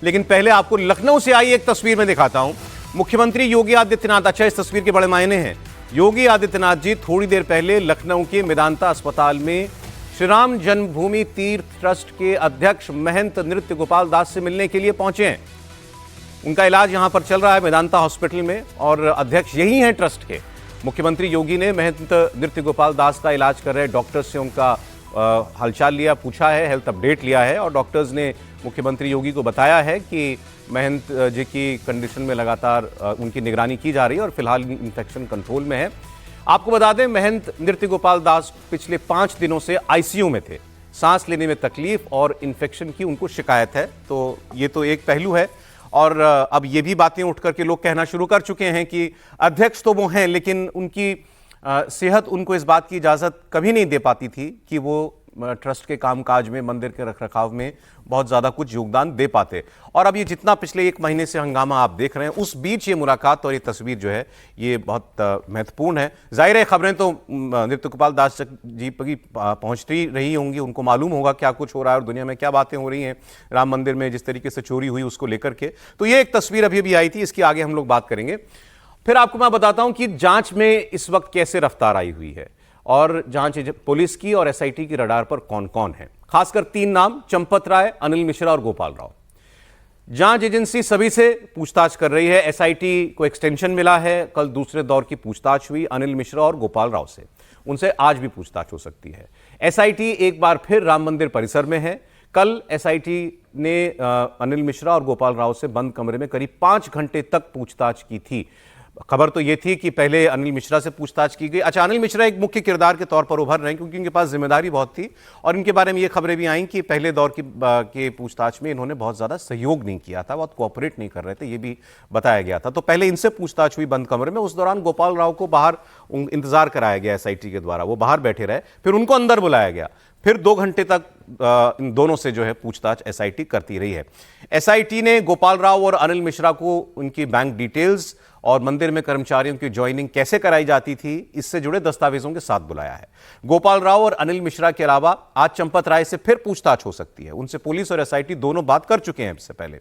लेकिन पहले आपको लखनऊ से आई एक तस्वीर में दिखाता हूं। मुख्यमंत्री योगी आदित्यनाथ, अच्छा इस तस्वीर के बड़े मायने हैं। योगी आदित्यनाथ जी थोड़ी देर पहले लखनऊ के मेदांता अस्पताल में श्री राम जन्मभूमि तीर्थ ट्रस्ट के अध्यक्ष महंत नृत्य गोपाल दास से मिलने के लिए पहुंचे हैं। उनका इलाज यहां पर चल रहा है मेदांता हॉस्पिटल में और अध्यक्ष यही हैं ट्रस्ट के। मुख्यमंत्री योगी ने महंत नृत्य गोपाल दास का इलाज कर रहे डॉक्टर्स से उनका हालचाल लिया, पूछा है, हेल्थ अपडेट लिया है और डॉक्टर्स ने मुख्यमंत्री योगी को बताया है कि महंत जी की कंडीशन में लगातार उनकी निगरानी की जा रही है और फिलहाल इन्फेक्शन कंट्रोल में है। आपको बता दें, महंत नृत्य गोपाल दास पिछले 5 दिनों से आईसीयू में थे। सांस लेने में तकलीफ और इन्फेक्शन की उनको शिकायत है। तो ये तो एक पहलू है और अब ये भी बातें उठ करके लोग कहना शुरू कर चुके हैं कि अध्यक्ष तो वो हैं, लेकिन उनकी सेहत उनको इस बात की इजाज़त कभी नहीं दे पाती थी कि वो ट्रस्ट के कामकाज में, मंदिर के रखरखाव में बहुत ज़्यादा कुछ योगदान दे पाते। और अब ये जितना पिछले 1 महीने से हंगामा आप देख रहे हैं, उस बीच ये मुलाकात और ये तस्वीर जो है ये बहुत महत्वपूर्ण है। जाहिर है खबरें तो नृत्य गोपाल दास जी की पहुँचती रही होंगी, उनको मालूम होगा क्या कुछ हो रहा है और दुनिया में क्या बातें हो रही हैं, राम मंदिर में जिस तरीके से चोरी हुई उसको लेकर के। तो ये एक तस्वीर अभी भी आई थी, इसकी आगे हम लोग बात करेंगे। फिर आपको मैं बताता हूं कि जांच में इस वक्त कैसे रफ्तार आई हुई है और जांच पुलिस की और एसआईटी की रडार पर कौन कौन है। खासकर 3 नाम, चंपत राय, अनिल मिश्रा और गोपाल राव। जांच एजेंसी सभी से पूछताछ कर रही है। एसआईटी को एक्सटेंशन मिला है, कल दूसरे दौर की पूछताछ हुई अनिल मिश्रा और गोपाल राव से। उनसे आज भी पूछताछ हो सकती है। एसआईटी एक बार फिर राम मंदिर परिसर में है। कल एसआईटी ने अनिल मिश्रा और गोपाल राव से बंद कमरे में करीब 5 घंटे तक पूछताछ की थी। खबर तो यह थी कि पहले अनिल मिश्रा से पूछताछ की गई। अच्छा, अनिल मिश्रा एक मुख्य किरदार के तौर पर उभर रहे हैं क्योंकि इनके पास जिम्मेदारी बहुत थी और इनके बारे में ये खबरें भी आईं कि पहले दौर के पूछताछ में इन्होंने बहुत ज़्यादा सहयोग नहीं किया था, बहुत कोऑपरेट नहीं कर रहे थे, ये भी बताया गया था। तो पहले इनसे पूछताछ हुई बंद कमरे में। उस दौरान गोपाल राव को बाहर इंतजार कराया गया एसआईटी के द्वारा, वो बाहर बैठे रहे। फिर उनको अंदर बुलाया गया। फिर 2 घंटे तक इन दोनों से जो है पूछताछ एसआईटी करती रही है। एसआईटी ने गोपाल राव और अनिल मिश्रा को उनकी बैंक डिटेल्स और मंदिर में कर्मचारियों की ज्वाइनिंग कैसे कराई जाती थी, इससे जुड़े दस्तावेजों के साथ बुलाया है। गोपाल राव और अनिल मिश्रा के अलावा आज चंपत राय से फिर पूछताछ हो सकती है। उनसे पुलिस और एसआईटी दोनों बात कर चुके हैं इससे पहले।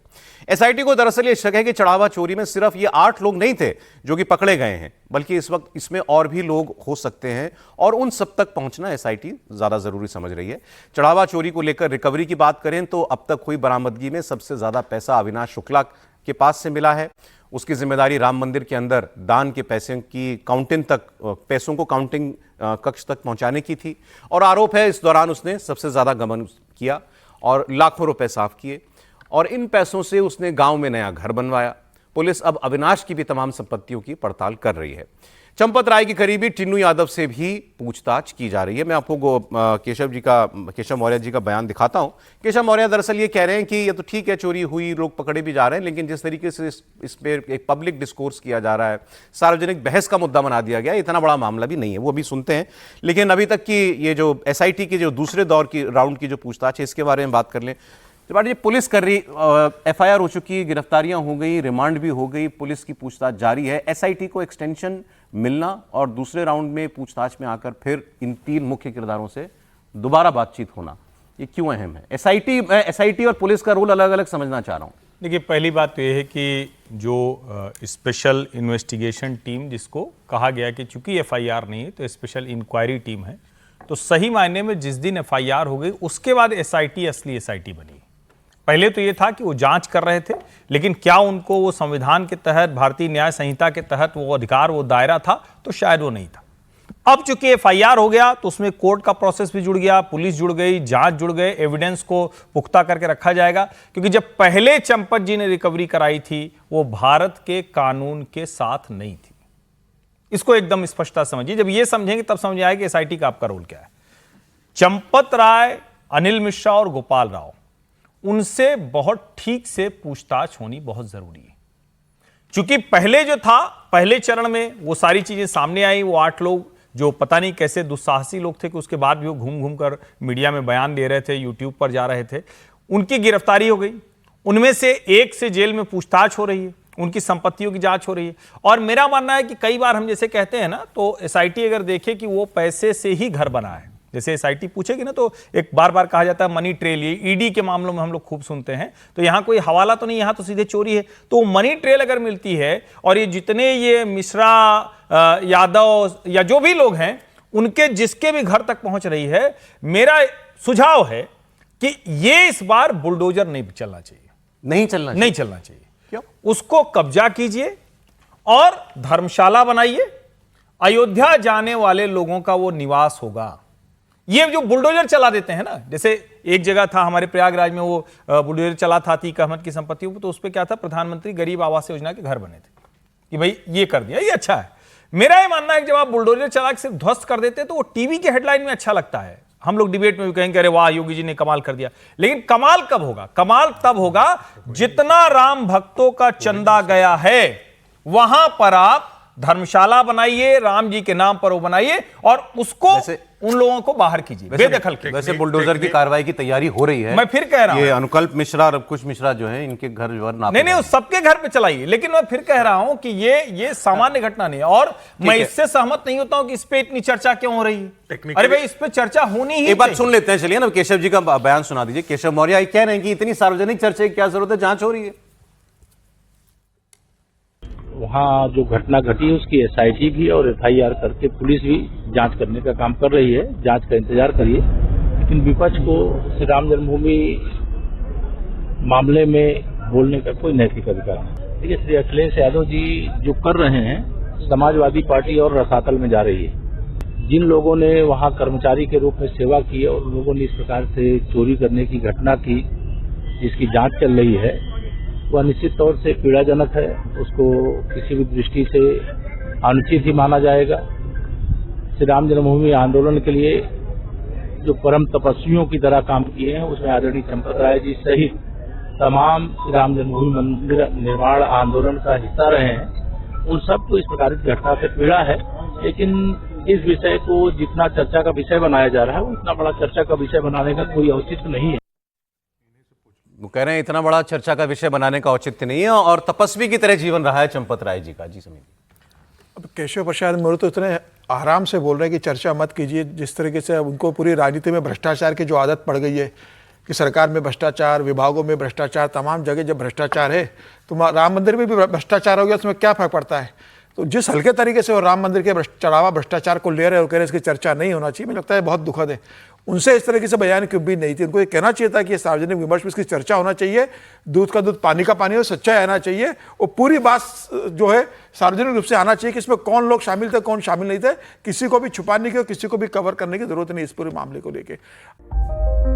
एसआईटी को दरअसल ये शक है कि चढ़ावा चोरी में सिर्फ ये 8 लोग नहीं थे जो कि पकड़े गए हैं, बल्कि इस वक्त इसमें और भी लोग हो सकते हैं और उन सब तक पहुंचना एसआईटी ज्यादा जरूरी समझ रही है। चढ़ावा चोरी को लेकर रिकवरी की बात करें तो अब तक हुई बरामदगी में सबसे ज्यादा पैसा अविनाश शुक्ला के पास से मिला है। उसकी जिम्मेदारी राम मंदिर के अंदर दान के पैसे की काउंटिंग तक, पैसों को काउंटिंग कक्ष तक पहुंचाने की थी और आरोप है इस दौरान उसने सबसे ज्यादा गबन किया और लाखों रुपए साफ किए और इन पैसों से उसने गांव में नया घर बनवाया। पुलिस अब अविनाश की भी तमाम संपत्तियों की पड़ताल कर रही है। चंपत राय की करीबी टिन्नू यादव से भी पूछताछ की जा रही है। मैं आपको केशव मौर्य जी का बयान दिखाता हूं। केशव मौर्य दरअसल ये कह रहे हैं कि ये तो ठीक है, चोरी हुई, लोग पकड़े भी जा रहे हैं, लेकिन जिस तरीके से इस पे एक पब्लिक डिस्कोर्स किया जा रहा है, सार्वजनिक बहस का मुद्दा बना दिया गया, इतना बड़ा मामला भी नहीं है। वो अभी सुनते हैं, लेकिन अभी तक की ये जो एसआईटी की जो दूसरे दौर की राउंड की जो पूछताछ है, इसके बारे में बात कर लें। त्रिपाठी जी, पुलिस कर रही, एफआईआर हो चुकी, गिरफ्तारियां हो गई, रिमांड भी हो गई, पुलिस की पूछताछ जारी है। एसआईटी को एक्सटेंशन मिलना और दूसरे राउंड में पूछताछ में आकर फिर इन 3 मुख्य किरदारों से दोबारा बातचीत होना, ये क्यों अहम है? एसआईटी और पुलिस का रोल अलग अलग समझना चाह रहा हूं। देखिए, पहली बात तो यह है कि जो स्पेशल इन्वेस्टिगेशन टीम, जिसको कहा गया कि चूंकि एफआईआर नहीं है तो स्पेशल इंक्वायरी टीम है, तो सही मायने में जिस दिन एफआईआर हो गई उसके बाद एसआईटी असली एसआईटी बनी। पहले तो ये था कि वो जांच कर रहे थे, लेकिन क्या उनको वो संविधान के तहत, भारतीय न्याय संहिता के तहत वो अधिकार, वो दायरा था? तो शायद वो नहीं था। अब चूंकि एफआईआर हो गया तो उसमें कोर्ट का प्रोसेस भी जुड़ गया, पुलिस जुड़ गई, जांच जुड़ गए, एविडेंस को पुख्ता करके रखा जाएगा। क्योंकि जब पहले चंपत जी ने रिकवरी कराई थी वो भारत के कानून के साथ नहीं थी। इसको एकदम स्पष्टता समझिए। जब ये समझेंगे तब समझ आएगा कि एसआईटी का आपका रोल क्या है। चंपत राय, अनिल मिश्रा और गोपाल राव, उनसे बहुत ठीक से पूछताछ होनी बहुत जरूरी है। क्योंकि पहले जो था, पहले चरण में वो सारी चीजें सामने आई। वो 8 लोग जो पता नहीं कैसे दुस्साहसी लोग थे कि उसके बाद भी वो घूम घूम कर मीडिया में बयान दे रहे थे, यूट्यूब पर जा रहे थे, उनकी गिरफ्तारी हो गई। उनमें से एक से जेल में पूछताछ हो रही है, उनकी संपत्तियों की जांच हो रही है। और मेरा मानना है कि कई बार हम जैसे कहते हैं ना, तो एसआईटी अगर देखे कि वो पैसे से ही घर बना है, जैसे एसआईटी पूछेगी ना तो एक बार बार कहा जाता है मनी ट्रेल, ये ईडी के मामलों में हम लोग खूब सुनते हैं। तो यहाँ कोई हवाला तो नहीं, यहाँ तो सीधे चोरी है। तो मनी ट्रेल अगर मिलती है और ये जितने ये मिश्रा, यादव या जो भी लोग हैं उनके जिसके भी घर तक पहुंच रही है, मेरा सुझाव है कि ये इस बार बुलडोजर नहीं चलना चाहिए, नहीं चलना चाहिए। क्यों? उसको कब्जा कीजिए और धर्मशाला बनाइए, अयोध्या जाने वाले लोगों का वो निवास होगा। ये जो बुलडोजर चला देते हैं ना, जैसे एक जगह था हमारे प्रयागराज में, वो बुलडोजर चला था अतीक अहमद की संपत्तियों पर, तो उस पर क्या था, प्रधानमंत्री गरीब आवास योजना के घर बने थे कि भाई ये कर दिया, ये अच्छा है। मेरा ये मानना है कि जब आप बुलडोजर चला के सिर्फ ध्वस्त कर देते तो वो टीवी के हेडलाइन में अच्छा लगता है, हम लोग डिबेट में भी कहेंगे अरे वाह योगी जी ने कमाल कर दिया। लेकिन कमाल कब होगा? कमाल तब होगा जितना राम भक्तों का चंदा गया है वहां पर आप धर्मशाला बनाइए, राम जी के नाम पर वो बनाइए और उसको उन लोगों को बाहर कीजिए, बेदखल कीजिए। वैसे बुलडोजर की कार्रवाई की तैयारी हो रही है। मैं फिर कह रहा हूं, ये अनुकल्प मिश्रा और कुछ मिश्रा जो हैं, इनके घर नहीं सबके घर पे चलाइए। लेकिन मैं फिर कह रहा हूं कि ये सामान्य घटना नहीं है और मैं इससे सहमत नहीं होता हूं कि इस पे इतनी चर्चा क्यों हो रही है। अरे भाई इस पे चर्चा होनी ही। एक बात सुन लेते हैं, चलिए ना, केशव जी का बयान सुना दीजिए। केशव मौर्य कह रहे हैं कि इतनी सार्वजनिक चर्चा की क्या जरूरत है, जांच हो रही है। वहाँ जो घटना घटी है उसकी एसआईटी भी और एफआईआर करके पुलिस भी जांच करने का काम कर रही है, जांच का इंतजार करिए। लेकिन विपक्ष को श्री राम जन्मभूमि मामले में बोलने का कोई नैतिक अधिकार नहीं। देखिए, श्री अखिलेश यादव जी जो कर रहे हैं, समाजवादी पार्टी और रसातल में जा रही है। जिन लोगों ने वहाँ कर्मचारी के रूप में सेवा की है और लोगों ने इस प्रकार से चोरी करने की घटना की जिसकी जाँच चल रही है, वह निश्चित तौर से पीड़ाजनक है, उसको किसी भी दृष्टि से अनुचित ही माना जाएगा। श्री राम जन्मभूमि आंदोलन के लिए जो परम तपस्वियों की तरह काम किए हैं, उसमें आदरणीय चंपत राय जी सहित तमाम श्री राम जन्मभूमि मंदिर निर्माण आंदोलन का हिस्सा रहे हैं, उन सबको इस प्रकार की घटना से पीड़ा है। लेकिन इस विषय को जितना चर्चा का विषय बनाया जा रहा है, उतना बड़ा चर्चा का विषय बनाने का कोई औचित्य नहीं है। वो कह रहे हैं इतना बड़ा चर्चा का विषय बनाने का औचित्य नहीं है और तपस्वी की तरह जीवन रहा है चंपत राय जी का। जी समीर, अब केशव प्रसाद मौर्य तो इतने आराम से बोल रहे हैं कि चर्चा मत कीजिए। जिस तरीके से उनको पूरी राजनीति में भ्रष्टाचार की जो आदत पड़ गई है कि सरकार में भ्रष्टाचार, विभागों में भ्रष्टाचार, तमाम जगह जब भ्रष्टाचार है तो राम मंदिर में भी भ्रष्टाचार हो गया, उसमें क्या फर्क पड़ता है। तो जिस हल्के तरीके से वो राम मंदिर के चढ़ावा भ्रष्टाचार को ले रहे और कह रहे इसकी चर्चा नहीं होना चाहिए, मुझे लगता है बहुत दुखद है। उनसे इस तरीके से बयान की उम्मीद नहीं थी। उनको ये कहना चाहिए था कि ये सार्वजनिक विमर्श में इसकी चर्चा होना चाहिए, दूध का दूध पानी का पानी हो, सच्चाई आना चाहिए और पूरी बात जो है सार्वजनिक रूप से आना चाहिए कि इसमें कौन लोग शामिल थे, कौन शामिल नहीं थे। किसी को भी छुपाने की और किसी को भी कवर करने की जरूरत नहीं इस पूरे मामले को लेकर।